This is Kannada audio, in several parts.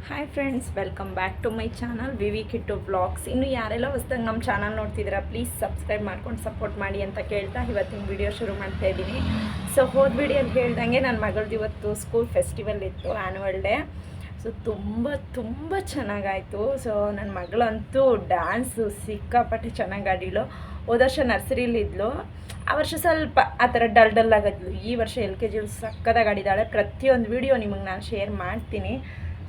Hi friends, welcome back to my channel Vivi Kittu vlogs. ಇನ್ನು ಯಾರೆಲ್ಲ ಹೊಸದಾಗಿ ನಮ್ಮ ಚಾನಲ್ ನೋಡ್ತಿದ್ದೀರಾ ಪ್ಲೀಸ್ ಸಬ್ಸ್ಕ್ರೈಬ್ ಮಾಡ್ಕೊಂಡು ಸಪೋರ್ಟ್ ಮಾಡಿ ಅಂತ ಕೇಳ್ತಾ ಇವತ್ತಿನ ವಿಡಿಯೋ ಶುರು ಮಾಡ್ತಾ ಇದ್ದೀನಿ. ಸೊ ಹೋದ ವಿಡಿಯೋಲ್ಲಿ ಹೇಳ್ದಂಗೆ ನನ್ನ ಮಗಳದ್ದು ಇವತ್ತು ಸ್ಕೂಲ್ ಫೆಸ್ಟಿವಲ್ ಇತ್ತು, ಆ್ಯನ್ಯುವಲ್ ಡೇ. ಸೊ ತುಂಬ ಚೆನ್ನಾಗಾಯಿತು. ಸೊ ನನ್ನ ಮಗಳಂತೂ ಡ್ಯಾನ್ಸು ಸಿಕ್ಕಾಪಟ್ಟೆ ಚೆನ್ನಾಗಿ ಆಡಿಳು. ಹೋದ ವರ್ಷ ನರ್ಸರಿಲಿದ್ಲು, ಆ ವರ್ಷ ಸ್ವಲ್ಪ ಆ ಥರ ಡಲ್ ಆಗಿದ್ಲು. ಈ ವರ್ಷ LKG ಸಕ್ಕದಾಗಿ ಆಡಿದ್ದಾಳೆ. ಪ್ರತಿಯೊಂದು ವಿಡಿಯೋ ನಿಮಗೆ ನಾನು ಶೇರ್ ಮಾಡ್ತೀನಿ.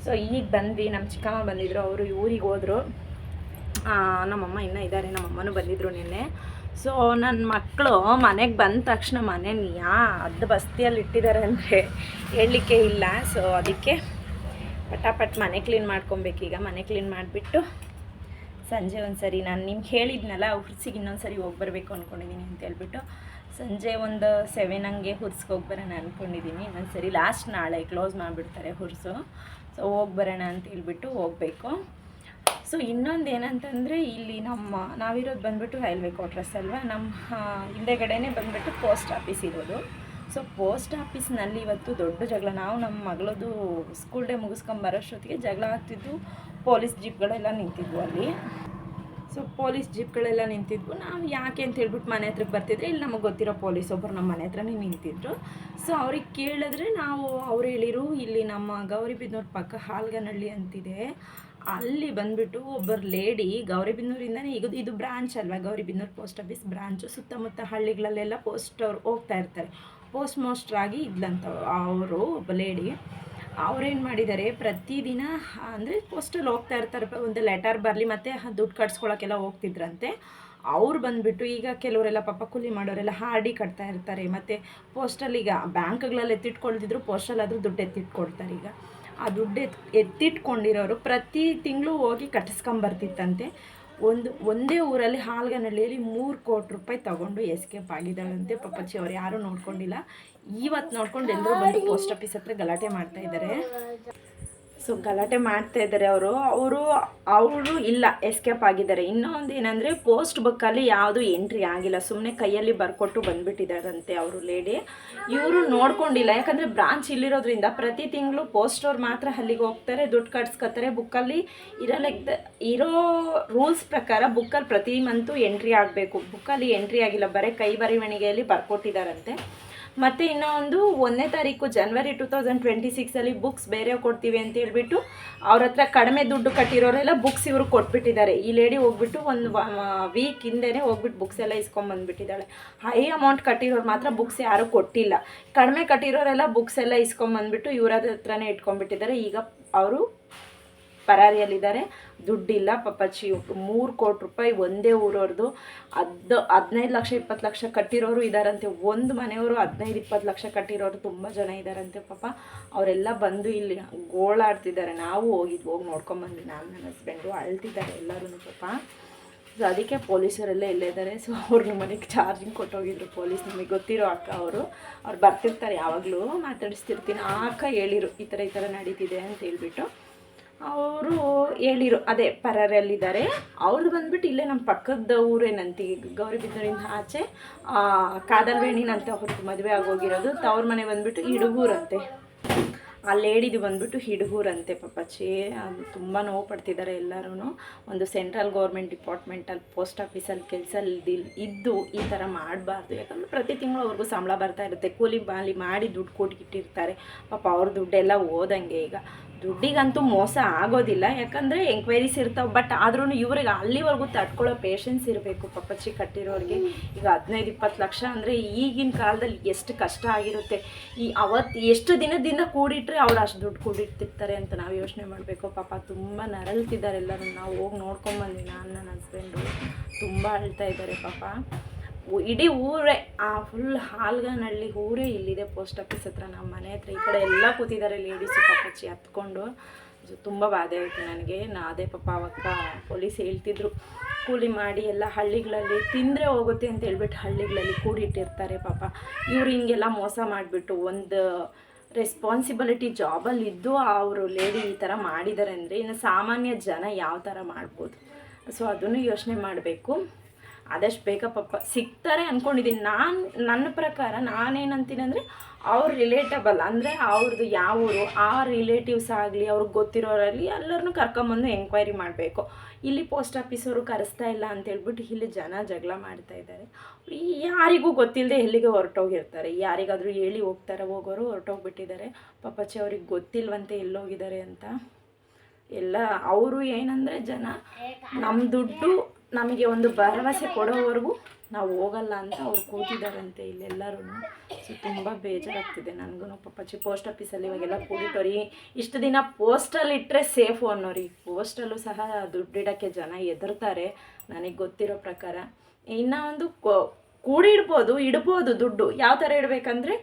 ಸೊ ಈಗ ಬಂದ್ವಿ, ನಮ್ಮ ಚಿಕ್ಕಮ್ಮ ಬಂದಿದ್ದರು, ಅವರು ಊರಿಗೆ ಹೋದರು. ನಮ್ಮಮ್ಮ ಇನ್ನೂ ಇದ್ದಾರೆ, ನಮ್ಮಮ್ಮನೂ ಬಂದಿದ್ದರು ನಿನ್ನೆ. ಸೊ ನನ್ನ ಮಕ್ಕಳು ಮನೆಗೆ ಬಂದ ತಕ್ಷಣ ಮನೇನ ಅದು ಬಸ್ತಿಯಲ್ಲಿ ಇಟ್ಟಿದ್ದಾರೆ ಅಂದರೆ ಹೇಳಲಿಕ್ಕೆ ಇಲ್ಲ. ಸೊ ಅದಕ್ಕೆ ಪಟಾಪಟ್ ಮನೆ ಕ್ಲೀನ್ ಮಾಡ್ಕೊಬೇಕೀಗ. ಮನೆ ಕ್ಲೀನ್ ಮಾಡಿಬಿಟ್ಟು ಸಂಜೆ ಒಂದು ಸರಿ ನಾನು ನಿಮ್ಗೆ ಹೇಳಿದ್ನಲ್ಲ ಹುರ್ಸಿಗೆ ಇನ್ನೊಂದು ಸರಿ ಹೋಗಿ ಬರಬೇಕು ಅಂದ್ಕೊಂಡಿದ್ದೀನಿ ಅಂತ ಹೇಳ್ಬಿಟ್ಟು ಸಂಜೆ ಒಂದು 7 ಹಂಗೆ ಹುರ್ಸ್ಗೆ ಹೋಗಿ ಬರೋಣ ಅಂದ್ಕೊಂಡಿದ್ದೀನಿ. ಇನ್ನೊಂದು ಸರಿ ಲಾಸ್ಟ್ ನಾಳೆ ಕ್ಲೋಸ್ ಮಾಡಿಬಿಡ್ತಾರೆ ಹುರ್ಸು. ಸೊ ಹೋಗಿ ಬರೋಣ ಅಂತ ಹೇಳ್ಬಿಟ್ಟು ಹೋಗಬೇಕು. ಸೊ ಇನ್ನೊಂದು ಏನಂತಂದರೆ ಇಲ್ಲಿ ನಾವಿರೋದು ಬಂದುಬಿಟ್ಟು ರೈಲ್ವೆ ಕ್ವಾರ್ಟರ್ಸ್ ಅಲ್ವಾ, ನಮ್ಮ ಹಿಂದೆಗಡೆನೇ ಬಂದುಬಿಟ್ಟು ಪೋಸ್ಟ್ ಆಫೀಸ್ ಇರೋದು. ಸೊ ಪೋಸ್ಟ್ ಆಫೀಸ್ನಲ್ಲಿ ಇವತ್ತು ದೊಡ್ಡ ಜಗಳ. ನಾವು ನಮ್ಮ ಮಗಳದು ಸ್ಕೂಲ್ ಡೇ ಮುಗಿಸ್ಕೊಂಬರೋಷ್ಟೊತ್ತಿಗೆ ಜಗಳ ಆಗ್ತಿದ್ದು. ಪೊಲೀಸ್ ಜೀಪ್ಗಳೆಲ್ಲ ನಿಂತಿದ್ವು ಅಲ್ಲಿ. ಸೊ ಪೊಲೀಸ್ ಜೀಪ್ಗಳೆಲ್ಲ ನಿಂತಿದ್ವು. ನಾವು ಯಾಕೆ ಅಂತ ಹೇಳ್ಬಿಟ್ಟು ಮನೆ ಹತ್ರಕ್ಕೆ ಬರ್ತಿದ್ರೆ ಇಲ್ಲಿ ನಮಗೆ ಗೊತ್ತಿರೋ ಪೊಲೀಸ್ ಒಬ್ಬರು ನಮ್ಮ ಮನೆ ಹತ್ರನೇ ನಿಂತಿದ್ರು. ಸೊ ಅವ್ರಿಗೆ ಕೇಳಿದ್ರೆ ಅವ್ರು ಹೇಳಿರು, ಇಲ್ಲಿ ನಮ್ಮ ಗೌರಿಬಿದನೂರು ಪಕ್ಕ ಹಾಲ್ಗನಹಳ್ಳಿ ಅಂತಿದೆ, ಅಲ್ಲಿ ಬಂದುಬಿಟ್ಟು ಒಬ್ಬರು ಲೇಡಿ ಗೌರಿಬಿದನೂರಿಂದನೇ, ಇದು ಬ್ರಾಂಚ್ ಅಲ್ವಾ, ಗೌರಿಬಿದನೂರು ಪೋಸ್ಟ್ ಆಫೀಸ್ ಬ್ರಾಂಚು. ಸುತ್ತಮುತ್ತ ಹಳ್ಳಿಗಳಲ್ಲೆಲ್ಲ ಪೋಸ್ಟ್ ಅವ್ರು ಹೋಗ್ತಾ ಇರ್ತಾರೆ. ಪೋಸ್ಟ್ ಮಾಸ್ಟರ್ ಆಗಿ ಇದ್ಲಂತ ಅವರು, ಒಬ್ಬ ಲೇಡಿ. ಅವ್ರೇನು ಮಾಡಿದ್ದಾರೆ, ಪ್ರತಿದಿನ ಅಂದರೆ ಪೋಸ್ಟಲ್ಲಿ ಹೋಗ್ತಾ ಇರ್ತಾರೆ, ಒಂದು ಲೆಟರ್ ಬರಲಿ ಮತ್ತು ದುಡ್ಡು ಕಟ್ಸ್ಕೊಳಕ್ಕೆಲ್ಲ ಹೋಗ್ತಿದ್ರಂತೆ. ಅವ್ರು ಬಂದುಬಿಟ್ಟು ಈಗ ಕೆಲವರೆಲ್ಲ ಪಾಪ ಕೂಲಿ ಮಾಡೋರೆಲ್ಲ RD ಕಟ್ತಾ ಇರ್ತಾರೆ, ಮತ್ತು ಪೋಸ್ಟಲ್ಲಿ ಈಗ ಬ್ಯಾಂಕ್ಗಳಲ್ಲಿ ಎತ್ತಿಟ್ಕೊಳ್ತಿದ್ರು, ಪೋಸ್ಟಲ್ಲಾದರೂ ದುಡ್ಡು ಎತ್ತಿಟ್ಕೊಡ್ತಾರೆ. ಈಗ ಆ ದುಡ್ಡು ಎತ್ತಿಟ್ಕೊಂಡಿರೋರು ಪ್ರತಿ ತಿಂಗಳು ಹೋಗಿ ಕಟ್ಟಿಸ್ಕೊಂಬರ್ತಿತ್ತಂತೆ. ಒಂದೇ ಊರಲ್ಲಿ ಹಾಲ್ಗನಹಳ್ಳಿಯಲ್ಲಿ 3 ಕೋಟಿ ರೂಪಾಯಿ ತೊಗೊಂಡು ಎಸ್ಕೇಪ್ ಆಗಿದ್ದಾಳಂತೆ. ಪಾಪಚ್ಚಿ ಅವ್ರು ಯಾರೂ ನೋಡ್ಕೊಂಡಿಲ್ಲ. ಇವತ್ತು ನೋಡ್ಕೊಂಡು ಎಲ್ಲರೂ ಬಂದು ಪೋಸ್ಟ್ ಆಫೀಸ್ ಹತ್ರ ಗಲಾಟೆ ಮಾಡ್ತಾಯಿದ್ದಾರೆ. ಸೊ ಗಲಾಟೆ ಮಾಡ್ತಾಯಿದ್ದಾರೆ ಅವರು ಇಲ್ಲ, ಎಸ್ಕೇಪ್ ಆಗಿದ್ದಾರೆ. ಇನ್ನೊಂದು ಏನಂದರೆ ಪೋಸ್ಟ್ ಬುಕ್ಕಲ್ಲಿ ಯಾವುದು ಎಂಟ್ರಿ ಆಗಿಲ್ಲ, ಸುಮ್ಮನೆ ಕೈಯಲ್ಲಿ ಬರ್ಕೊಟ್ಟು ಬಂದುಬಿಟ್ಟಿದ್ದಾರಂತೆ ಅವರು ಲೇಡಿ. ಇವರು ನೋಡ್ಕೊಂಡಿಲ್ಲ, ಯಾಕಂದರೆ ಬ್ರಾಂಚ್ ಇಲ್ಲಿರೋದ್ರಿಂದ ಪ್ರತಿ ತಿಂಗಳು ಪೋಸ್ಟವ್ರು ಮಾತ್ರ ಅಲ್ಲಿಗೆ ಹೋಗ್ತಾರೆ, ದುಡ್ಡು ಕಟ್ಸ್ಕೊತಾರೆ. ಬುಕ್ಕಲ್ಲಿ ಇರೋ ರೂಲ್ಸ್ ಪ್ರಕಾರ ಬುಕ್ಕಲ್ಲಿ ಪ್ರತಿ ಮಂತು ಎಂಟ್ರಿ ಆಗಬೇಕು. ಬುಕ್ಕಲ್ಲಿ ಎಂಟ್ರಿ ಆಗಿಲ್ಲ, ಬರೀ ಕೈ ಬರವಣಿಗೆಯಲ್ಲಿ ಬರ್ಕೊಟ್ಟಿದ್ದಾರಂತೆ. ಮತ್ತು ಇನ್ನೊಂದು 1ನೇ ತಾರೀಕು ಜನವರಿ 2026 ಬುಕ್ಸ್ ಬೇರೆ ಕೊಡ್ತೀವಿ ಅಂತ ಹೇಳ್ಬಿಟ್ಟು ಅವ್ರ ಹತ್ರ ಕಡಿಮೆ ದುಡ್ಡು ಕಟ್ಟಿರೋರೆಲ್ಲ ಬುಕ್ಸ್ ಇವರು ಕೊಟ್ಬಿಟ್ಟಿದ್ದಾರೆ. ಈ ಲೇಡಿ ಹೋಗ್ಬಿಟ್ಟು ಒಂದು ವೀಕ್ ಹಿಂದೆನೇ ಹೋಗ್ಬಿಟ್ಟು ಬುಕ್ಸ್ ಎಲ್ಲ ಇಸ್ಕೊಂಬಂದ್ಬಿಟ್ಟಿದ್ದಾಳೆ. ಹೈ ಅಮೌಂಟ್ ಕಟ್ಟಿರೋರು ಮಾತ್ರ ಬುಕ್ಸ್ ಯಾರೂ ಕೊಟ್ಟಿಲ್ಲ. ಕಡಿಮೆ ಕಟ್ಟಿರೋರೆಲ್ಲ ಬುಕ್ಸ್ ಎಲ್ಲ ಇಸ್ಕೊಂಬಂದ್ಬಿಟ್ಟು ಇವ್ರ ಹತ್ರನೇ ಇಟ್ಕೊಂಡ್ಬಿಟ್ಟಿದ್ದಾರೆ. ಈಗ ಅವರು ಪರಾರಿಯಲ್ಲಿದ್ದಾರೆ, ದುಡ್ಡಿಲ್ಲ. ಪಾಪಚ್ಚಿ 3 ಕೋಟಿ ರೂಪಾಯಿ ಒಂದೇ ಊರವ್ರದ್ದು. 15 ಲಕ್ಷ 20 ಲಕ್ಷ ಕಟ್ಟಿರೋರು ಇದ್ದಾರಂತೆ. ಒಂದು ಮನೆಯವರು 15-20 ಲಕ್ಷ ಕಟ್ಟಿರೋರು ತುಂಬ ಜನ ಇದ್ದಾರಂತೆ. ಪಾಪ ಅವರೆಲ್ಲ ಬಂದು ಇಲ್ಲಿ ಗೋಳಾಡ್ತಿದ್ದಾರೆ. ನಾವು ಹೋಗಿ ನೋಡ್ಕೊಂಬಂದ್ವಿ, ನಾನು ನನ್ನ ಹಸ್ಬೆಂಡು ಅಳ್ತಿದ್ದಾರೆ ಎಲ್ಲರೂ ಪಾಪ. ಸೊ ಅದಕ್ಕೆ ಪೊಲೀಸರೆಲ್ಲ ಇಲ್ಲೇ ಇದ್ದಾರೆ. ಸೊ ಅವ್ರ ಮನೆಗೆ ಚಾರ್ಜಿಂಗ್ ಕೊಟ್ಟೋಗಿದ್ರು ಪೊಲೀಸ್. ನಮಗೆ ಗೊತ್ತಿರೋ ಅಕ್ಕ ಅವ್ರು ಬರ್ತಿರ್ತಾರೆ, ಯಾವಾಗಲೂ ಮಾತಾಡಿಸ್ತಿರ್ತೀನಿ. ಆ ಅಕ್ಕ ಹೇಳಿರು ಈ ಥರ ನಡೀತಿದೆ ಅಂತ ಹೇಳ್ಬಿಟ್ಟು. ಅವರು ಹೇಳಿರು ಅದೇ ಪರಾರಿಯಲ್ಲಿದ್ದಾರೆ. ಅವ್ರದ್ದು ಬಂದುಬಿಟ್ಟು ಇಲ್ಲೇ ನಮ್ಮ ಪಕ್ಕದ ಊರೇನಂತೆ, ಗೌರಿಬಿದನೂರಿಂದ ಆಚೆ ಕಾದಲ್ವೇಣಿನಂತೆ ಅವ್ರದ್ದು ಮದುವೆ ಆಗೋಗಿರೋದು. ತವ್ರ ಮನೆ ಬಂದುಬಿಟ್ಟು ಹಿಡುಗೂರಂತೆ. ಆ ಲೇಡಿದು ಬಂದುಬಿಟ್ಟು ಹಿಡುಗೂರಂತೆ. ಪಾಪಚ್ಚಿ ಅದು ತುಂಬ ನೋವು ಪಡ್ತಿದ್ದಾರೆ ಎಲ್ಲರೂ. ಒಂದು ಸೆಂಟ್ರಲ್ ಗೌರ್ಮೆಂಟ್ ಡಿಪಾರ್ಟ್ಮೆಂಟಲ್ಲಿ ಪೋಸ್ಟ್ ಆಫೀಸಲ್ಲಿ ಕೆಲಸ ಇದ್ದು ಈ ಥರ ಮಾಡಬಾರ್ದು. ಯಾಕಂದರೆ ಪ್ರತಿ ತಿಂಗಳು ಅವ್ರಿಗೂ ಸಂಬಳ ಬರ್ತಾ ಇರುತ್ತೆ, ಕೂಲಿ ಬಾಲಿ ಮಾಡಿ ದುಡ್ಡು ಕೊಟ್ಟಿಟ್ಟಿರ್ತಾರೆ. ಪಾಪ ಅವ್ರ ದುಡ್ಡೆಲ್ಲ ಓದಂಗೆ. ಈಗ ದುಡ್ಡಿಗಂತೂ ಮೋಸ ಆಗೋದಿಲ್ಲ, ಯಾಕಂದರೆ ಎಂಕ್ವೈರೀಸ್ ಇರ್ತಾವೆ. ಬಟ್ ಆದ್ರೂ ಇವ್ರಿಗೆ ಅಲ್ಲಿವರೆಗೂ ತಡ್ಕೊಳ್ಳೋ ಪೇಷನ್ಸ್ ಇರಬೇಕು ಪಾಪಚ್ಚಿ ಕಟ್ಟಿರೋರಿಗೆ. ಈಗ 15-20 ಲಕ್ಷ ಅಂದರೆ ಈಗಿನ ಕಾಲದಲ್ಲಿ ಎಷ್ಟು ಕಷ್ಟ ಆಗಿರುತ್ತೆ. ಅವತ್ತು ಎಷ್ಟು ದಿನದಿಂದ ಕೂಡಿಟ್ರೆ ಅವ್ರು ಅಷ್ಟು ದುಡ್ಡು ಕೂಡಿಟ್ಟಿರ್ತಾರೆ ಅಂತ ನಾವು ಯೋಚನೆ ಮಾಡಬೇಕು. ಪಾಪ ತುಂಬ ನರಳ್ತಿದ್ದಾರೆ ಎಲ್ಲರೂ. ನಾವು ಹೋಗಿ ನೋಡ್ಕೊಂಬಂದ್ವಿ, ನಾನು ನನ್ನ ಹಸ್ಬೆಂಡು. ತುಂಬ ಅಳ್ತಾ ಇದ್ದಾರೆ ಪಾಪ. ಇಡೀ ಊರೇ ಫುಲ್ ಹಾಲ್ಗನಹಳ್ಳಿ ಊರೇ ಇಲ್ಲಿದೆ ಪೋಸ್ಟ್ ಆಫೀಸ್ ಹತ್ರ, ನಮ್ಮ ಮನೆ ಹತ್ರ. ಈ ಕಡೆ ಎಲ್ಲ ಕೂತಿದ್ದಾರೆ ಲೇಡೀಸು ಪಾಪಚ್ಚಿ ಹತ್ಕೊಂಡು. ತುಂಬ ಬಾಧೆ ಆಯಿತು ನನಗೆ. ಅದೇ ಪಾಪ ಅವಕ್ಕ ಪೊಲೀಸ್ ಹೇಳ್ತಿದ್ರು, ಕೂಲಿ ಮಾಡಿ ಎಲ್ಲ ಹಳ್ಳಿಗಳಲ್ಲಿ ತಿಂದರೆ ಹೋಗುತ್ತೆ ಅಂತ ಹೇಳ್ಬಿಟ್ಟು ಹಳ್ಳಿಗಳಲ್ಲಿ ಕೂಡಿಟ್ಟಿರ್ತಾರೆ. ಪಾಪ ಇವ್ರು ಹಿಂಗೆಲ್ಲ ಮೋಸ ಮಾಡಿಬಿಟ್ಟು ಒಂದು ರೆಸ್ಪಾನ್ಸಿಬಿಲಿಟಿ ಜಾಬಲ್ಲಿದ್ದು ಅವರು ಲೇಡಿ ಈ ಥರ ಮಾಡಿದ್ದಾರೆ ಅಂದರೆ ಇನ್ನು ಸಾಮಾನ್ಯ ಜನ ಯಾವ ಥರ ಮಾಡ್ಬೋದು. ಸೊ ಅದನ್ನು ಯೋಚನೆ ಮಾಡಬೇಕು. ಆದಷ್ಟು ಬೇಗ ಪಾಪ ಸಿಗ್ತಾರೆ ಅಂದ್ಕೊಂಡಿದ್ದೀನಿ. ನನ್ನ ಪ್ರಕಾರ ನಾನೇನಂತೀನಿ ಅಂದರೆ ಅವ್ರು ರಿಲೇಟಬಲ್ ಅಂದರೆ ಅವ್ರದ್ದು ಯಾವ ಊರು, ಆ ರಿಲೇಟಿವ್ಸ್ ಆಗಲಿ ಅವ್ರಿಗೆ ಗೊತ್ತಿರೋರಲ್ಲಿ ಎಲ್ಲರನ್ನೂ ಕರ್ಕೊಂಬಂದು ಎಂಕ್ವೈರಿ ಮಾಡಬೇಕು. ಇಲ್ಲಿ ಪೋಸ್ಟ್ ಆಫೀಸವರು ಕರೆಸ್ತಾ ಇಲ್ಲ ಅಂತೇಳ್ಬಿಟ್ಟು ಇಲ್ಲಿ ಜನ ಜಗಳ ಮಾಡ್ತಾ ಇದ್ದಾರೆ. ಯಾರಿಗೂ ಗೊತ್ತಿಲ್ಲದೆ ಎಲ್ಲಿಗೆ ಹೊರಟೋಗಿರ್ತಾರೆ, ಯಾರಿಗಾದರೂ ಹೇಳಿ ಹೋಗೋರು ಹೊರಟೋಗ್ಬಿಟ್ಟಿದ್ದಾರೆ. ಪಾಪಚ್ಚಿ ಅವ್ರಿಗೆ ಗೊತ್ತಿಲ್ವಂತೆ ಎಲ್ಲೋಗಿದ್ದಾರೆ ಅಂತ. ಎಲ್ಲ ಅವರು ಏನಂದರೆ ಜನ ನಮ್ಮ ದುಡ್ಡು ನಮಗೆ ಒಂದು ಭರವಸೆ ಕೊಡೋವರೆಗೂ ನಾವು ಹೋಗಲ್ಲ ಅಂತ ಅವ್ರು ಕೂತಿದ್ದಾರಂತೆ ಇಲ್ಲೆಲ್ಲರೂ. ಸೊ ತುಂಬ ಬೇಜಾರಾಗ್ತಿದೆ ನನಗೂ. ಪಾಪಚ್ಚಿ ಪೋಸ್ಟ್ ಆಫೀಸಲ್ಲಿ ಇವಾಗೆಲ್ಲ ಕೂಡಿಟ್ಟೋರಿ. ಇಷ್ಟು ದಿನ ಪೋಸ್ಟಲ್ಲಿ ಇಟ್ಟರೆ ಸೇಫು ಅನ್ನೋರಿ, ಪೋಸ್ಟಲ್ಲೂ ಸಹ ದುಡ್ಡಿಡೋಕ್ಕೆ ಜನ ಹೆದರ್ತಾರೆ ನನಗೆ ಗೊತ್ತಿರೋ ಪ್ರಕಾರ. ಇನ್ನು ಒಂದು ಇಡ್ಬೋದು ದುಡ್ಡು. ಯಾವ ಥರ ಇಡಬೇಕಂದ್ರೆ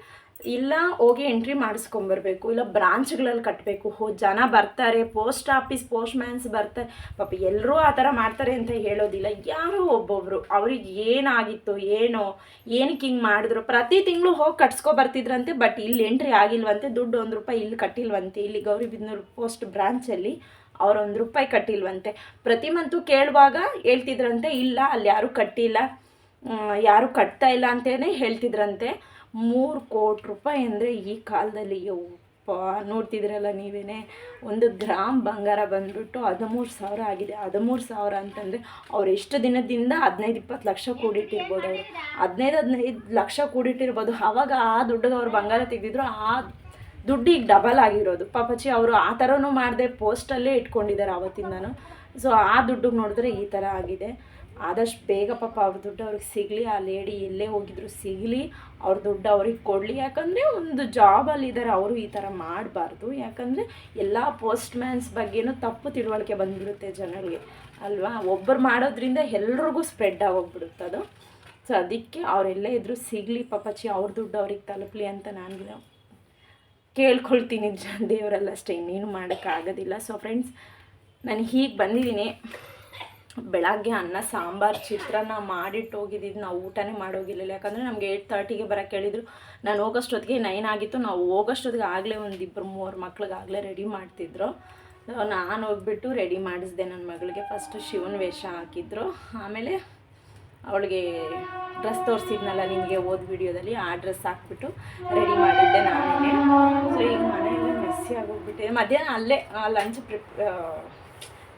ಇಲ್ಲ ಹೋಗಿ ಎಂಟ್ರಿ ಮಾಡಿಸ್ಕೊಂಬರ್ಬೇಕು, ಇಲ್ಲ ಬ್ರಾಂಚ್ಗಳಲ್ಲಿ ಕಟ್ಟಬೇಕು. ಜನ ಬರ್ತಾರೆ, ಪೋಸ್ಟ್ ಆಫೀಸ್ ಪೋಸ್ಟ್ಮ್ಯಾನ್ಸ್ ಬರ್ತಾರೆ. ಪಾಪ ಎಲ್ಲರೂ ಆ ಥರ ಮಾಡ್ತಾರೆ ಅಂತ ಹೇಳೋದಿಲ್ಲ. ಯಾರೋ ಒಬ್ಬೊಬ್ಬರು ಅವ್ರಿಗೆ ಏನಾಗಿತ್ತು ಏನಕ್ಕೆ ಹಿಂಗೆ ಮಾಡಿದ್ರು, ಪ್ರತಿ ತಿಂಗಳು ಹೋಗಿ ಕಟ್ಸ್ಕೊಬರ್ತಿದ್ರಂತೆ. ಬಟ್ ಇಲ್ಲಿ ಎಂಟ್ರಿ ಆಗಿಲ್ವಂತೆ, ದುಡ್ಡು ₹1 ಇಲ್ಲಿ ಕಟ್ಟಿಲ್ವಂತೆ. ಇಲ್ಲಿ ಗೌರಿಬಿದನೂರು ಪೋಸ್ಟ್ ಬ್ರಾಂಚಲ್ಲಿ ಅವ್ರು ₹1 ಕಟ್ಟಿಲ್ವಂತೆ. ಪ್ರತಿ ಮಂತು ಕೇಳುವಾಗ ಹೇಳ್ತಿದ್ರಂತೆ ಇಲ್ಲ ಅಲ್ಲಿ ಯಾರೂ ಕಟ್ಟಿಲ್ಲ, ಯಾರೂ ಕಟ್ತಾ ಇಲ್ಲ ಅಂತಲೇ ಹೇಳ್ತಿದ್ರಂತೆ. ₹3 ಕೋಟಿ ಅಂದರೆ ಈ ಕಾಲದಲ್ಲಿ ಯಪ್ಪ ನೋಡ್ತಿದ್ರಲ್ಲ ನೀವೇ. 1 ಗ್ರಾಮ್ ಬಂಗಾರ ಬಂದುಬಿಟ್ಟು 13,000 ಆಗಿದೆ. 13,000 ಅಂತಂದರೆ ಅವ್ರು ಎಷ್ಟು ದಿನದಿಂದ 15-20 ಲಕ್ಷ ಕೂಡಿಟ್ಟಿರ್ಬೋದು. ಅವರು 15 ಲಕ್ಷ ಕೂಡಿಟ್ಟಿರ್ಬೋದು. ಆವಾಗ ಆ ದುಡ್ಡಿಗೆ ಅವ್ರು ಬಂಗಾರ ತೆಗೆದಿದ್ರು, ಆ ದುಡ್ಡು ಈಗ ಡಬಲ್ ಆಗಿರೋದು. ಪಾಪಚ್ಚಿ ಅವರು ಆ ಥರನೂ ಮಾಡದೆ ಪೋಸ್ಟಲ್ಲೇ ಇಟ್ಕೊಂಡಿದ್ದಾರೆ ಆವತ್ತಿಂದನೂ. ಸೊ ಆ ದುಡ್ಡಿಗೆ ನೋಡಿದ್ರೆ ಈ ಥರ ಆಗಿದೆ. ಆದಷ್ಟು ಬೇಗ ಪಾಪ ಅವ್ರ ದುಡ್ಡು ಅವ್ರಿಗೆ ಸಿಗಲಿ. ಆ ಲೇಡಿ ಎಲ್ಲೇ ಹೋಗಿದ್ರು ಸಿಗಲಿ, ಅವ್ರ ದುಡ್ಡು ಅವ್ರಿಗೆ ಕೊಡಲಿ. ಯಾಕಂದರೆ ಒಂದು ಜಾಬಲ್ಲಿದ್ದಾರೆ, ಅವರು ಈ ಥರ ಮಾಡಬಾರ್ದು. ಯಾಕಂದರೆ ಎಲ್ಲ ಪೋಸ್ಟ್ಮ್ಯಾನ್ಸ್ ಬಗ್ಗೆನೂ ತಪ್ಪು ತಿಳುವಳಿಕೆ ಬಂದುಬಿಡುತ್ತೆ ಜನರಿಗೆ ಅಲ್ವಾ. ಒಬ್ಬರು ಮಾಡೋದ್ರಿಂದ ಎಲ್ರಿಗೂ ಸ್ಪ್ರೆಡ್ ಆಗೋಗ್ಬಿಡುತ್ತೆ ಅದು. ಸೊ ಅದಕ್ಕೆ ಅವರೆಲ್ಲೇ ಇದ್ದರೂ ಸಿಗಲಿ ಪಾಪಚ್ಚಿ, ಅವ್ರ ದುಡ್ಡು ಅವ್ರಿಗೆ ತಲುಪಲಿ ಅಂತ ನಾನು ಕೇಳ್ಕೊಳ್ತೀನಿ ದೇವರಲ್ಲ ಅಷ್ಟೇ, ಇನ್ನೇನು ಮಾಡೋಕ್ಕಾಗೋದಿಲ್ಲ. ಸೊ ಫ್ರೆಂಡ್ಸ್, ನಾನು ಹೀಗೆ ಬಂದಿದ್ದೀನಿ. ಬೆಳಗ್ಗೆ ಅನ್ನ ಸಾಂಬಾರು ಚಿತ್ರಾನ್ನ ಮಾಡಿಟ್ಟು ಹೋಗಿದ್ದು, ನಾವು ಊಟನೇ ಮಾಡೋಗಿಲ್ಲ. ಯಾಕಂದರೆ ನಮಗೆ 8:30ಗೆ ಬರೋಕ್ಕೆ ಹೇಳಿದರು. ನಾನು ಹೋಗೋಷ್ಟೊತ್ತಿಗೆ 9 ಆಗಿತ್ತು. ನಾವು ಹೋಗೋಷ್ಟೊತ್ತಿಗೆ ಆಗಲೇ 1-2-3 ಮಕ್ಳಿಗಾಗಲೇ ರೆಡಿ ಮಾಡ್ತಿದ್ರು. ನಾನು ಹೋಗ್ಬಿಟ್ಟು ರೆಡಿ ಮಾಡಿಸಿದೆ ನನ್ನ ಮಗಳಿಗೆ. ಫಸ್ಟು ಶಿವನ ವೇಷ ಹಾಕಿದ್ರು, ಆಮೇಲೆ ಅವಳಿಗೆ ಡ್ರೆಸ್ ತೋರಿಸಿದ್ನಲ್ಲ ನಿಮಗೆ ಓದ್ ವಿಡಿಯೋದಲ್ಲಿ, ಆ ಡ್ರೆಸ್ ಹಾಕ್ಬಿಟ್ಟು ರೆಡಿ ಮಾಡಿದ್ದೆ ನಾನೇ. ಸೊ ಈಗ ಮನೆಯೆಲ್ಲ ಮೆಸ್ಸಿ ಆಗೋಗ್ಬಿಟ್ಟಿದೆ. ಮಧ್ಯಾಹ್ನ ಅಲ್ಲೇ ಲಂಚ್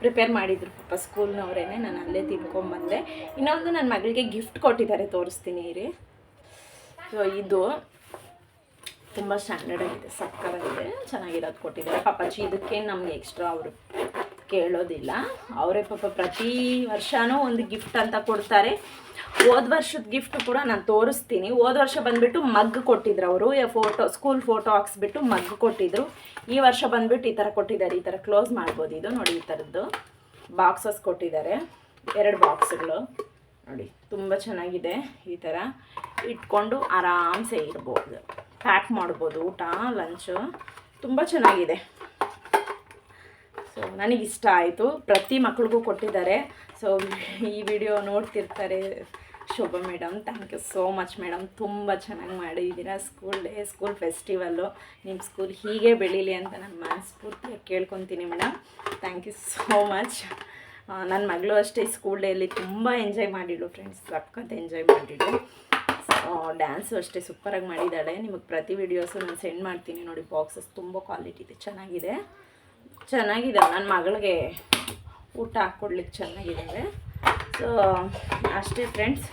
ಪ್ರಿಪೇರ್ ಮಾಡಿದ್ರು ಪಾಪ ಸ್ಕೂಲ್ನವರೇನೆ, ನಾನು ಅಲ್ಲೇ ತಿನ್ಕೊಂಬಂದೆ. ಇನ್ನೊಂದು ನನ್ನ ಮಗಳಿಗೆ ಗಿಫ್ಟ್ ಕೊಟ್ಟಿದ್ದಾರೆ, ತೋರಿಸ್ತೀನಿ ರೀ. ಸೊ ಇದು ತುಂಬ ಸ್ಟ್ಯಾಂಡರ್ಡ್ ಆಗಿದೆ, ಸಕ್ಕತ್ತಾಗಿದೆ, ಚೆನ್ನಾಗಿರೋದು ಕೊಟ್ಟಿದ್ದಾರೆ. ಪಾಪಚ್ಚಿ ಇದಕ್ಕೆ ನಮಗೆ ಎಕ್ಸ್ಟ್ರಾ ಅವರು ಕೇಳೋದಿಲ್ಲ. ಅವರೇ ಪಾಪ ಪ್ರತಿ ವರ್ಷವೂ ಒಂದು ಗಿಫ್ಟ್ ಅಂತ ಕೊಡ್ತಾರೆ. ಹೋದ ವರ್ಷದ ಗಿಫ್ಟ್ ಕೂಡ ನಾನು ತೋರಿಸ್ತೀನಿ. ಹೋದ ವರ್ಷ ಬಂದುಬಿಟ್ಟು ಮಗ್ ಕೊಟ್ಟಿದ್ರು ಅವರು, ಸ್ಕೂಲ್ ಫೋಟೋ ಹಾಕ್ಸ್ಬಿಟ್ಟು ಮಗ್ ಕೊಟ್ಟಿದ್ರು. ಈ ವರ್ಷ ಬಂದುಬಿಟ್ಟು ಈ ಥರ ಕೊಟ್ಟಿದ್ದಾರೆ. ಈ ಥರ ಕ್ಲೋಸ್ ಮಾಡ್ಬೋದು. ಇದು ನೋಡಿ, ಈ ಥರದ್ದು ಬಾಕ್ಸಸ್ ಕೊಟ್ಟಿದ್ದಾರೆ, 2 ಬಾಕ್ಸ್ಗಳು ನೋಡಿ, ತುಂಬ ಚೆನ್ನಾಗಿದೆ. ಈ ಥರ ಇಟ್ಕೊಂಡು ಆರಾಮ್ಸೆ ಇಡ್ಬೋದು, ಪ್ಯಾಕ್ ಮಾಡ್ಬೋದು ಊಟ ಲಂಚು, ತುಂಬ ಚೆನ್ನಾಗಿದೆ. ಸೊ ನನಗಿಷ್ಟ ಆಯಿತು. ಪ್ರತಿ ಮಕ್ಳಿಗೂ ಕೊಟ್ಟಿದ್ದಾರೆ. ಸೊ ಈ ವಿಡಿಯೋ ನೋಡ್ತಿರ್ತಾರೆ Shobha madam, thank you so much madam, ತುಂಬ ಚೆನ್ನಾಗಿ ಮಾಡಿದ್ದೀರಾ. ಸ್ಕೂಲ್ ಫೆಸ್ಟಿವಲ್ಲು ನಿಮ್ಮ ಸ್ಕೂಲ್ ಹೀಗೆ ಬೆಳೀಲಿ ಅಂತ ನಾನು ಮನಸ್ಫೂರ್ತಿಯಾಗಿ ಕೇಳ್ಕೊತೀನಿ madam. Thank you so much. ನನ್ನ ಮಗಳು ಅಷ್ಟೇ ಸ್ಕೂಲ್ ಡೇಯಲ್ಲಿ ತುಂಬ ಎಂಜಾಯ್ ಮಾಡಿಳು ಫ್ರೆಂಡ್ಸ್, ಸಖತ್ ಎಂಜಾಯ್ ಮಾಡಿಳು. ಡ್ಯಾನ್ಸು ಅಷ್ಟೇ ಸೂಪರಾಗಿ ಮಾಡಿದ್ದಾಳೆ. ನಿಮಗೆ ಪ್ರತಿ ವಿಡಿಯೋಸು ನಾನು ಸೆಂಡ್ ಮಾಡ್ತೀನಿ ನೋಡಿ. ಬಾಕ್ಸಸ್ ತುಂಬ ಕ್ವಾಲಿಟಿ ಇದೆ, ಚೆನ್ನಾಗಿದೆ. ನನ್ನ ಮಗಳಿಗೆ ಊಟ ಹಾಕ್ಕೊಡ್ಲಿಕ್ಕೆ ಚೆನ್ನಾಗಿದ್ದಾವೆ. ಸೊ ಅಷ್ಟೇ ಫ್ರೆಂಡ್ಸ್,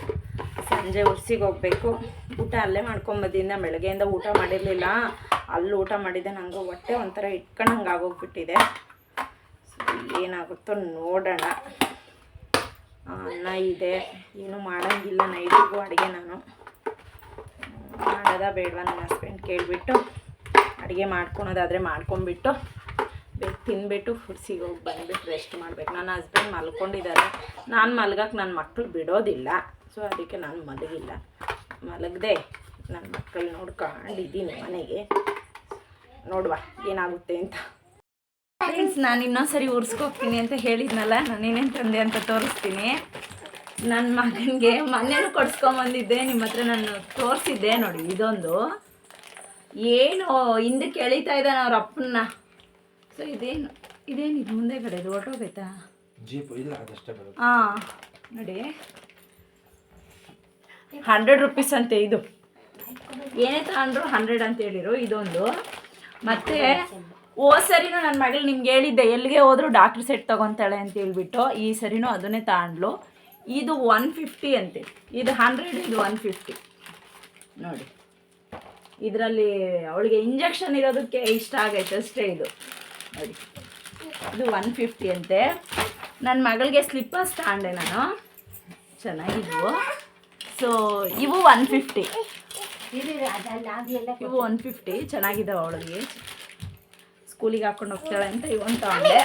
ಸಂಜೆ ಉರ್ಸಿಗೆ ಹೋಗಬೇಕು. ಊಟ ಅಲ್ಲೇ ಮಾಡ್ಕೊಂಬಂದಿದ್ದ, ಬೆಳಗ್ಗೆಯಿಂದ ಊಟ ಮಾಡಿರಲಿಲ್ಲ, ಅಲ್ಲಿ ಊಟ ಮಾಡಿದ್ದೆ. ನನಗೆ ಹೊಟ್ಟೆ ಒಂಥರ ಇಟ್ಕೊಂಡಂಗೆ ಆಗೋಗ್ಬಿಟ್ಟಿದೆ. ಸೊ ಏನಾಗುತ್ತೋ ನೋಡೋಣ. ಅನ್ನ ಇದೆ, ಏನೂ ಮಾಡೋಂಗಿಲ್ಲ ನೈಟಿಗೂ ಅಡುಗೆ. ನಾನು ಮಾಡೋದ ಬೇಡವಾ ನನ್ನ ಹಸ್ಬೆಂಡ್ ಕೇಳಿಬಿಟ್ಟು, ಅಡುಗೆ ಮಾಡ್ಕೊಳೋದಾದರೆ ಮಾಡ್ಕೊಂಬಿಟ್ಟು ಬೇಗ ತಿಂದ್ಬಿಟ್ಟು ಹುಡ್ಸಿಗೆ ಹೋಗಿ ಬಂದುಬಿಟ್ಟು ರೆಸ್ಟ್ ಮಾಡಬೇಕು. ನನ್ನ ಹಸ್ಬೆಂಡ್ ಮಲ್ಕೊಂಡಿದ್ದಾರೆ. ನಾನು ಮಲ್ಗಕ್ಕೆ ನನ್ನ ಮಕ್ಕಳು ಬಿಡೋದಿಲ್ಲ. ಸೊ ಅದಕ್ಕೆ ನಾನು ಮಲಗದೆ ನನ್ನ ಮಕ್ಕಳು ನೋಡ್ಕೊಂಡಿದ್ದೀನಿ ಮನೆಗೆ. ನೋಡುವ ಏನಾಗುತ್ತೆ ಅಂತ. ಫ್ರೆಂಡ್ಸ್, ನಾನು ಇನ್ನೊಂದ್ಸರಿ ಉರ್ಸ್ಕೋಗ್ತೀನಿ ಅಂತ ಹೇಳಿದ್ನಲ್ಲ, ನಾನು ಏನೇನು ತಂದೆ ಅಂತ ತೋರಿಸ್ತೀನಿ. ನನ್ನ ಮಗನಿಗೆ ಮೊನ್ನೆನೂ ಕೊಡಿಸ್ಕೊಂಬಂದಿದ್ದೆ, ನಿಮ್ಮ ಹತ್ರ ನಾನು ತೋರಿಸಿದ್ದೆ ನೋಡಿ. ಇದೊಂದು ಏನು ಹಿಂದಕ್ಕೆ ಎಳಿತಾ ಇದ್ದಾನೆ ಅವ್ರ ಅಪ್ಪನ್ನ. ಸೊ ಇದೇನಿದು ಮುಂದೆ ಕಡೆ ಹೊರಟೋಗೈತಾ? ಜೀಪ್ ಇಲ್ಲ, ಅದಷ್ಟೇ ಬರುತ್ತೆ. ಹಾಂ ನೋಡಿ, 100 ರುಪೀಸ್ ಅಂತೆ ಇದು. ಏನೇ ತಗೊಂಡ್ರು 100 ಅಂತ ಹೇಳಿರು ಇದೊಂದು. ಮತ್ತು ಸರಿನೂ ನನ್ನ ಮಗಳು ನಿಮ್ಗೆ ಹೇಳಿದ್ದೆ ಎಲ್ಲಿಗೆ ಹೋದ್ರು ಡಾಕ್ಟ್ರ್ ಸೆಟ್ ತೊಗೊತಾಳೆ ಅಂತ ಹೇಳ್ಬಿಟ್ಟು, ಈ ಸರಿನೂ ಅದನ್ನೇ ತಗೊಂಡ್ಲು. ಇದು 150 ಅಂತೆ, ಇದು 100, ಇದು 150 ನೋಡಿ. ಇದರಲ್ಲಿ ಅವಳಿಗೆ ಇಂಜೆಕ್ಷನ್ ಇರೋದಕ್ಕೆ ಇಷ್ಟ ಆಗೈತೆ ಅಷ್ಟೇ. ಇದು ನೋಡಿ, ಇದು 150 ಅಂತೆ. ನನ್ನ ಮಗಳಿಗೆ ಸ್ಲಿಪ್ಪರ್ಸ್ ತಗೊಂಡೆ ನಾನು, ಚೆನ್ನಾಗಿದ್ವು. ಸೊ ಇವು 150, ಇವು 150 ಚೆನ್ನಾಗಿದ್ದಾವೆ. ಅವಳಿಗೆ ಸ್ಕೂಲಿಗೆ ಹಾಕ್ಕೊಂಡು ಹೋಗ್ತಾಳೆ ಅಂತ ಇವನ್ ತಗೊಂಡೆ.